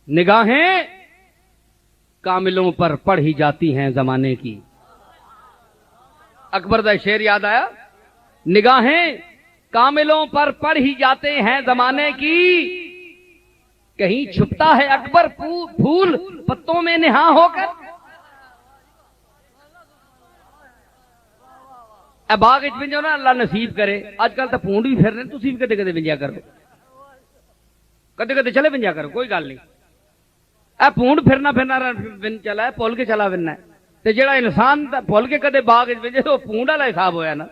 نگاہیں کاملوں پر پڑ ہی جاتی ہیں زمانے کی. اکبر دا شعر یاد آیا. نگاہیں کاملوں پر پڑ ہی جاتے ہیں زمانے کی، کہیں چھپتا ہے اکبر پھول پتوں میں نہاں ہو کر. اے باغ ونجو نا اللہ نصیب کرے. اج کل تو پونڈ بھی پھرنے، تسی بھی کدے کدے ونجیا کرو، کدے کدے چلے ونجیا کرو، کوئی گل نہیں. اے پونڈ پھرنا ون چلا ہے، پول کے چلا وننا ہے. تے جڑا انسان پول کے کدے باغ ونجے تو پونڈ والا حساب ہویا نا،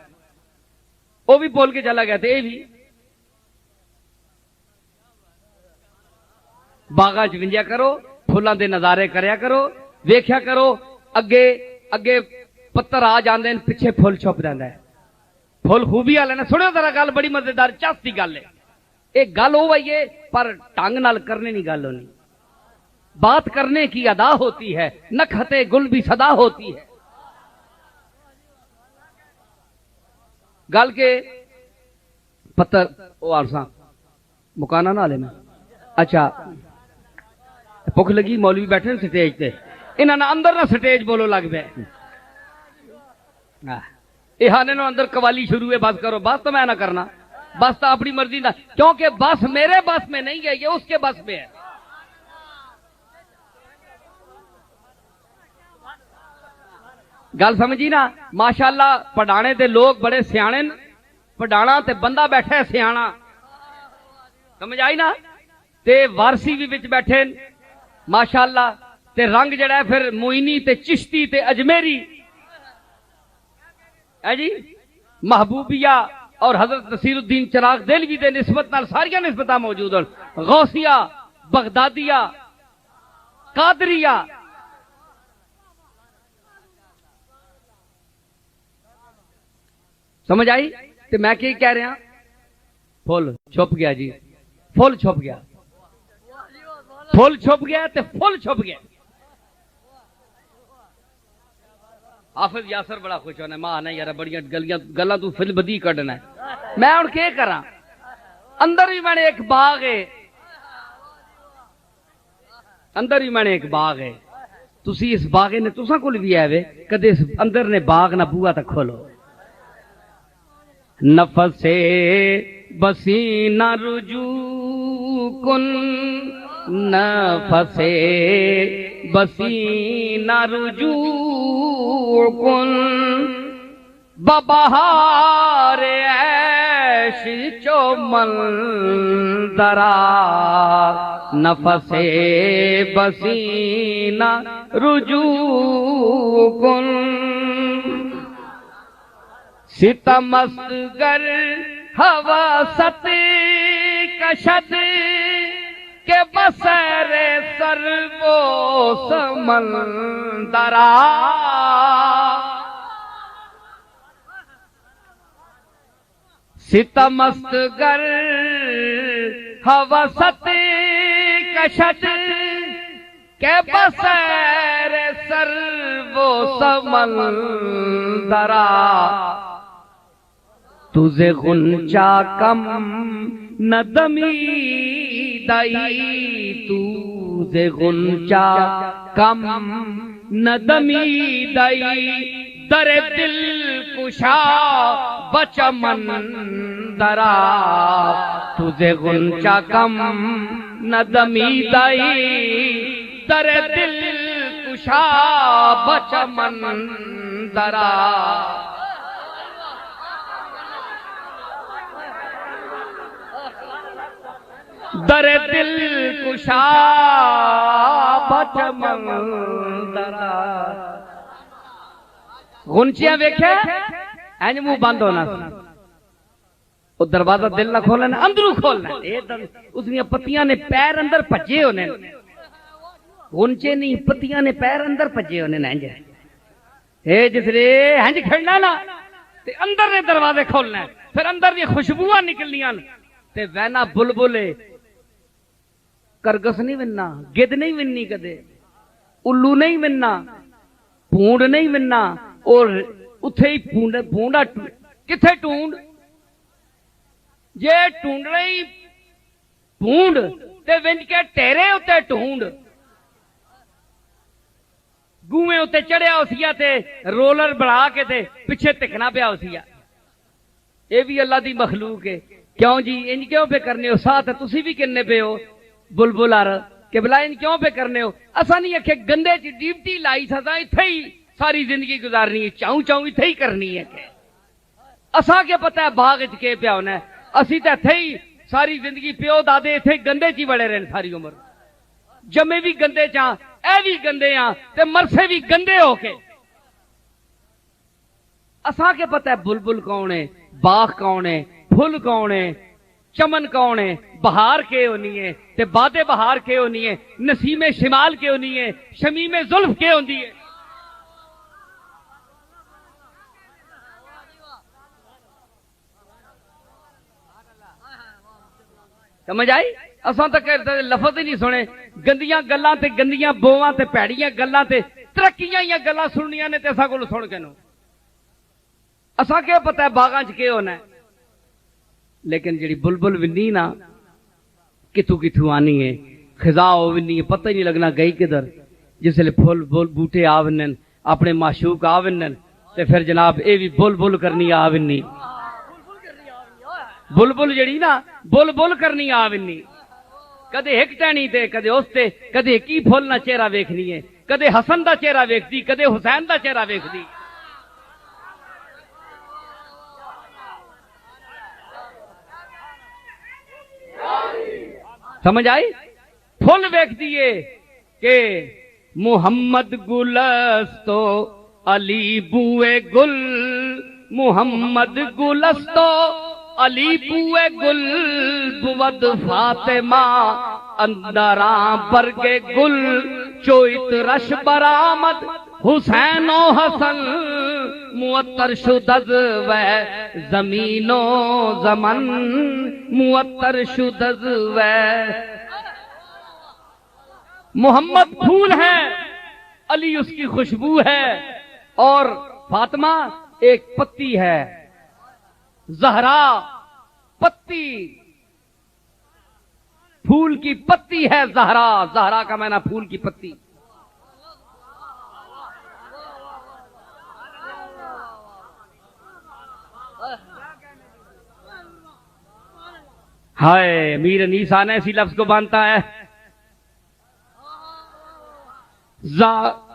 وہ بھی پول کے چلا گیا. تے اے بھی باغاں چ ونجیا کرو، پھلاں دے نظارے کریا کرو، ویکھیا کرو. اگے اگے پتر آ جاندے ہیں، پیچھے پھول چھپ جاندا ہے. پھول خوبی والے نے سنو ذرا گل بڑی مزیدار چاس دی گل ہے. ایک گل ہو گئی ہے پر ٹنگ نال کرنے نہیں گل ہونی. بات کرنے کی ادا ہوتی ہے، نکھتے گل بھی صدا ہوتی ہے. گل کے پتر او عرصاں مکانا نہ لینا. اچھا بھوک لگی، مولوی بیٹھے نا سٹیج تے، انہاں نے اندر نہ سٹیج بولو لگ پے. یہ آنے نو اندر قوالی شروع ہے، بس کرو. بس تو میں نہ کرنا، بس تو اپنی مرضی نہ، کیونکہ بس میرے بس میں نہیں ہے، یہ اس کے بس میں ہے. گل سمجھی نا. ماشاءاللہ پڑھانے دے لوگ بڑے سیانے، پڑھانا تے بندہ بیٹھا ہے سیانا، سمجھ آئی نا. تے وارسی بھی وچ بیٹھے ماشاءاللہ. تے رنگ جڑا ہے پھر موئینی تے چشتی تے اجمیری ہے جی، محبوبیہ اور حضرت نصیر الدین چراغ دہلوی دے نسبت نال ساریاں نسبتاں موجود ہیں. غوثیہ، بغدادیہ، قادریہ. سمجھ آئی؟ تو میں کیا کہہ رہا؟ پھول چھپ گیا جی، پھول چھپ گیا، پھول چھپ گیا تے پھول چھپ گیا. حافظ یاسر بڑا خوش ہونا ہے، ماں آنا یار بڑی گلاں تو فل بدی کڈنا ہے. میں ہن کی کراں؟ اندر بھی میں نے ایک باغ ہے، اندر بھی میں نے ایک باغ ہے. تسی اس باغ نے تساں کول بھی آوے کدے اس اندر نے باغ نہ بوا تک کھولو. نفس بسی نہ رجوع کن، نفس بسی نہ رجوع کن، ببہار عیش چو منظرا، نفس بسی نہ رجوع کن. ستم اصغر حواست کشد کے بسر سر و سمندرا، ستم اصغر حواست کشد کے بسر سر و سمندرا، تجھے غنچہ کم نہ دمی دائی، تجھے غنچہ کم نہ دمی دائی، در دل کشا بچمن درا، تجھے غنچہ کم نہ دمی دائی، در دل کشا بچمن درا. در دل کشا بچمن درا. غنچیاں ویکھے اینج منہ بند ہونا، وہ دروازہ دل نہ کھولنا، اندروں کھولنا. اس نے پتیاں نے پیر اندر پجے ہونے، غنچے نہیں پتیاں نے پیر اندر پجے ہونے. نینج اے جس نے ہنج کھڑنا نا تے اندر نے دروازے کھولنا ہے، پھر اندر دی خوشبوواں نکلنیاں تے وینا بلبلے. کرگس نہیں وننا، گد نہیں وننی کدے، الو نہیں وننا، پونڈ نہیں وننا. اور اتھے ہی پونڈا کتھے ٹونڈ جے ٹونڈنا ہی پونڈ تے ونج کے ٹیرے اتے ٹھونڈ گوئے اتے چڑھیا ہوسیا تے رولر بڑھا کے تے پیچھے تکنا پیا ہوسیا. اے بھی اللہ دی مخلوق ہے. کیوں جی انج کیوں پہ کرنے ہو؟ ساتھ تسی بھی کنے پہ ہو بلبل آر کہ بلا انج کیوں پہ کرنے ہو؟ اسا نہیں اکھے گندے چ ڈیوٹی لائی سزا اتھے ہی ساری زندگی گزارنی ہے، چاؤں چاؤں اتھے ہی کرنی ہے. کہ اسا کے پتہ ہے باغ وچ کے پیا ہونا ہے؟ اسی تے اتھے ہی ساری زندگی پیو دادے اتھے گندے چ بڑے رہن ساری عمر. جمے بھی گندے چاں اے بھی گندے ہاں تے مرسے بھی گندے ہو کے. اسا کے پتہ ہے بلبل کون ہے، باغ کون ہے، پھل کون ہے، چمن کون ہے، بہار کے ہونی ہے تے باد بہار کے ہونی ہے، نسیم شمال کے ہونی ہے، شمیم زلف کے ہوندی ہے. سمجھ آئی؟ اساں تک لفظ ہی نہیں سنے. گندیاں گلاں تے گندیاں بواں تے پیڑیاں گلاں تے ترقیاں یا گلاں سننیاں نے تے اساں کول سن کے نو اساں کے پتہ ہے باغاں چ کے ہونا ہے. لیکن جڑی بلبل ونی نا کتھوں کتھوں آنی ہے، خزاں ہو ونی ہے، پتہ ہی نہیں لگنا گئی کدھر. جس لے پھول بول بوٹے آونن اپنے معشوق آونن تے پھر جناب اے بھی بول بول کرنی آونی. بلبل جڑی نا بول بول کرنی آونی. کدے ایک ٹہنی تے کدے اس تے کدے کی پھول نہ چہرہ ویکھنی ہے، کدے حسن دا چہرہ ویکھدی کدے حسین دا چہرہ ویکھدی. سمجھ آئی؟ پھول ویکھ دیئے کہ محمد گلستو علی بوئے گل، محمد گلستو علی بوئے گل، بود فاطمہ اندراں برگے گل، چوئت رش برآمد حسین و حسن، معطر شد از وے زمین و زمن، معطر شد از وے. محمد پھول ہے، علی اس کی خوشبو ہے، اور فاطمہ ایک پتی ہے. زہرا پتی، پھول کی پتی ہے زہرا. زہرا کا معنی پھول کی پتی. ہائے امیر انیس آنا اسی لفظ کو باندھتا ہے.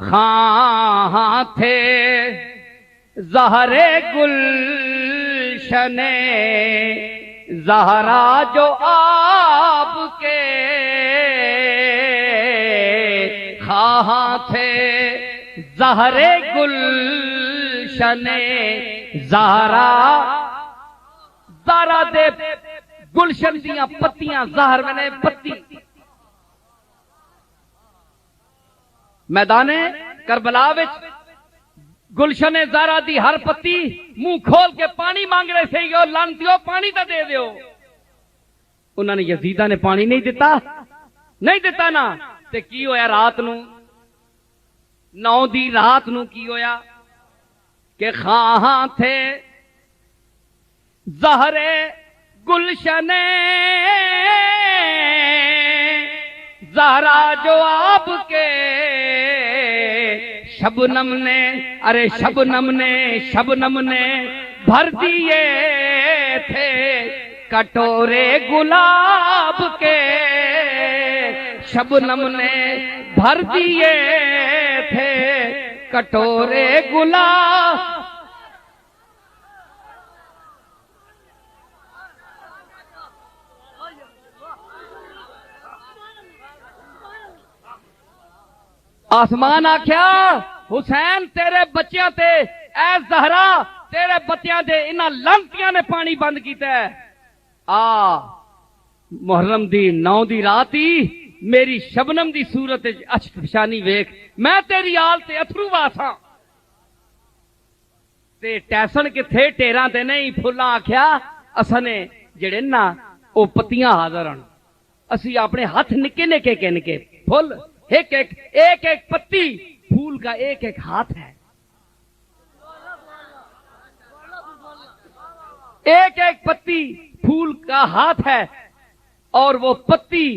خاں تھے زہرے گلشن زہرا جو آپ کے، خواہاں تھے زہرے گلشن زہرا. زہرا دے گلشن دیاں پتیاں، زہر میں نے پتی. میدان کربلا وچ گلشن زہرا دی ہر پتی منہ کھول کے پانی مانگ رہے سے یو لانتیو پانی تا دے دیو. انہوں نے یزیدہ نے پانی نہیں دیتا نا. تے کی ہویا رات نو 9 دی رات نو کی ہویا کہ خواہاں تھے زہرے گلشن زہرا جو آپ کے، شبنم نے ارے شبنم نے بھر دیے تھے کٹورے گلاب کے، شبنم نے بھر دیے تھے کٹورے گلاب. آسمان آکھیا حسین تیرے بچیاں تے اے زہرا تیرے بچیاں تے انہاں لانتیاں نے پانی بند کیتا ہے. محرم دی 9 دی رات ہی میری شبنم دی صورت اچھ پشانی ویکھ، میں تیری آل تے اتھرو واساں تے ٹیسن کتھے ٹیراں تے نہیں. پھلاں آکھیا اساں نے جڑے نا او پتیاں حاضر ہن، اسی اپنے ہاتھ نکے نکے کے پھل ایک ایک پتی پھول کا ایک ایک ہاتھ ہے، ایک ایک پتی پھول کا ہاتھ ہے، اور وہ پتی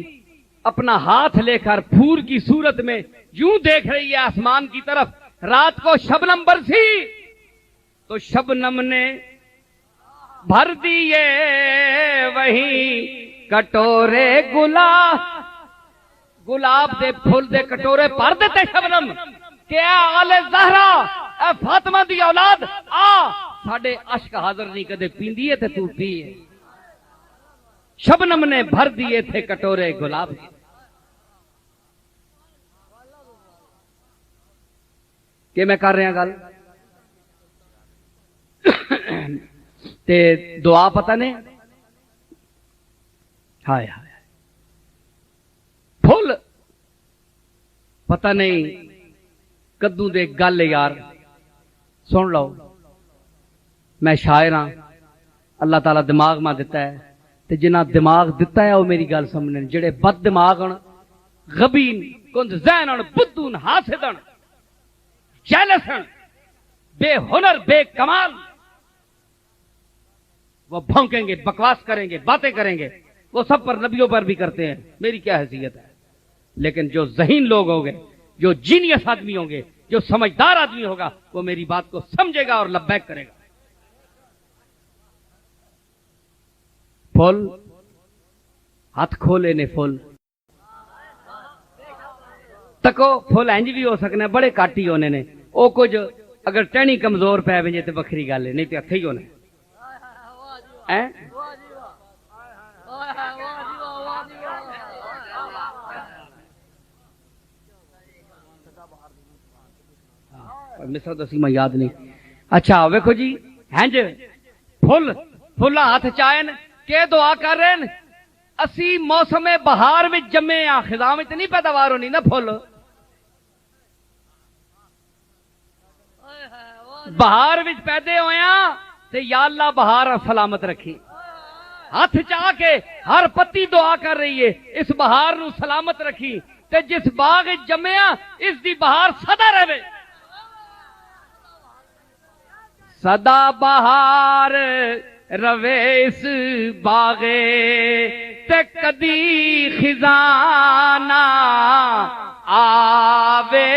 اپنا ہاتھ لے کر پھول کی صورت میں یوں دیکھ رہی ہے آسمان کی طرف. رات کو شبنم برسی تو شبنم نے بھر دیے وہی کٹورے گلاب دے پھول دے کٹورے بھر دیتے شبنم کہ اے آل زہرا اے فاطمہ دی اولاد آ ساڈے عشق حاضر نہیں کدے پیندی ہے تے تو پیے. شبنم نے بھر دیے تھے کٹورے گلاب کے. کہ میں کر رہا گل تے دعا پتہ نے ہائے ہائے پھول پتہ نہیں کدو دے گل یار. سن لو میں شاعر ہاں, اللہ تعالیٰ دماغ میں دیتا ہے تے جنہ دماغ دیتا ہے وہ میری گل سمجھنے. جڑے بد دماغ ہن غبین کند ذہن ہن بدون حاسد ہن جیلس ہن بے ہنر بے کمال وہ بھونکیں گے بکواس کریں گے باتیں کریں گے. وہ سب پر نبیوں پر بھی کرتے ہیں, میری کیا حیثیت ہے. لیکن جو ذہین لوگ ہوں گے جو جینیس آدمی ہوں گے جو سمجھدار آدمی ہوگا وہ میری بات کو سمجھے گا اور لبیک کرے گا. پھول ہاتھ کھولے نے پھول تکو پھول انج بھی ہو سکنا بڑے کٹ ہی ہونے نے. او کچھ اگر ٹہنی کمزور پہ وجے تو بکھری گل ہے, نہیں تو ہتھ ہی ہونے. مصر دسی میں یاد نہیں. اچھا ویکھو جی ہنج پھل پھلا ہاتھ چائن کہ دعا کر رہے ہیں اسی موسم بہار میں جمے آ خزاں میں نہیں پیداوار ہونی نا پھل بہار وچ پیدے ہویا تے یا اللہ بہار سلامت رکھی. ہاتھ چاہ کے ہر پتی دعا کر رہی ہے اس بہار نو سلامت رکھی تے جس باغ جمیا اس دی بہار سدا رہے. سدا بہار روے اس باغے تے کدی خزانہ آوے.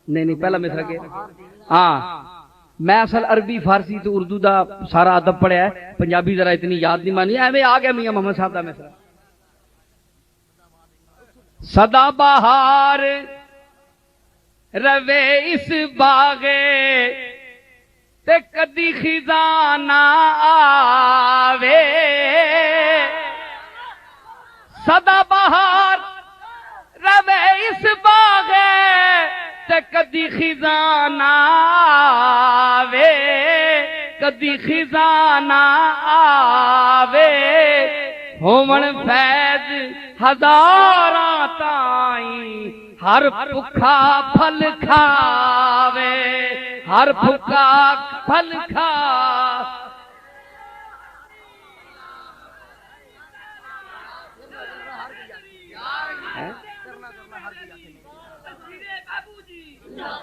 نہیں پہلا مصرع کے ہاں میں اصل عربی فارسی تو اردو دا سارا ادب پڑھیا ہے, پنجابی ذرا اتنی یاد نہیں مانی ایویں آ گیا میاں محمد صاحب دا مصرع. سدا بہار روے اس باغے تے کدی خزاں نہ آوے. سدا بہار روے اس باغے تے کدی خزاں نہ آوے کدی خزاں نہ آوے. ہومن فیض ہزاراں تائیں ہر بھکھا پھل کھاوے ہر بھکھا پھل کھا.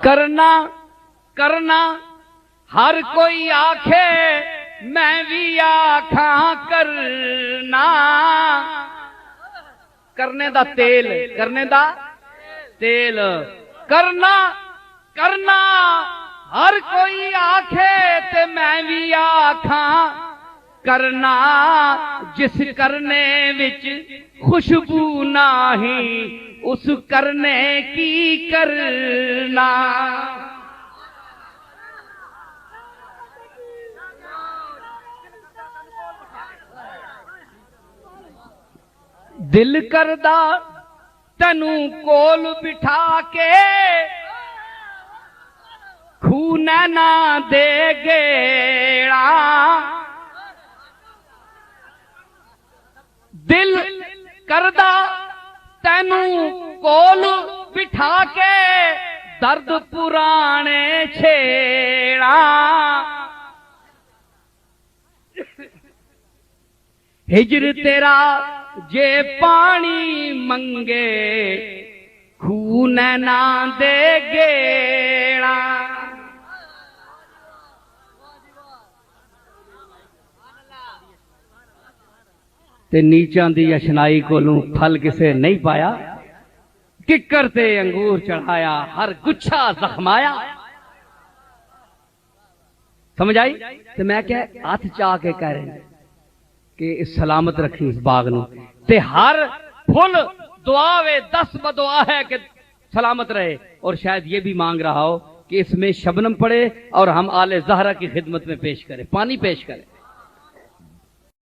کرنا کرنا ہر کوئی آکھے میں بھی آکھاں کرنا. کرنے دا تیل کرنے دا تیل کرنا کرنا ہر کوئی آکھے تے میں بھی آکھاں کرنا. جس کرنے وچ خوشبو نہیں اس کرنے کی کرنا. دل کردہ تنو کول بٹھا کے خون نہ دے گیڑا. دل کردہ تینو کول بٹھا کے درد پرانے چھیڑا. ہجر تیرا جے پانی منگے خون نہ دے گے تے نیچاں دی اشنائی کولوں پھل کسے نہیں پایا، ککر تے انگور چڑھایا ہر گچھا زخمایا۔ سمجھ آئی؟ تے میں کہ ہاتھ چاہ کے کہہ رہے ہیں کہ سلامت رکھی اس باغ نو، تے ہر پھل دعا وے 10 بدعا ہے کہ سلامت رہے، اور شاید یہ بھی مانگ رہا ہو کہ اس میں شبنم پڑے اور ہم آل زہرا کی خدمت میں پیش کریں، پانی پیش کریں۔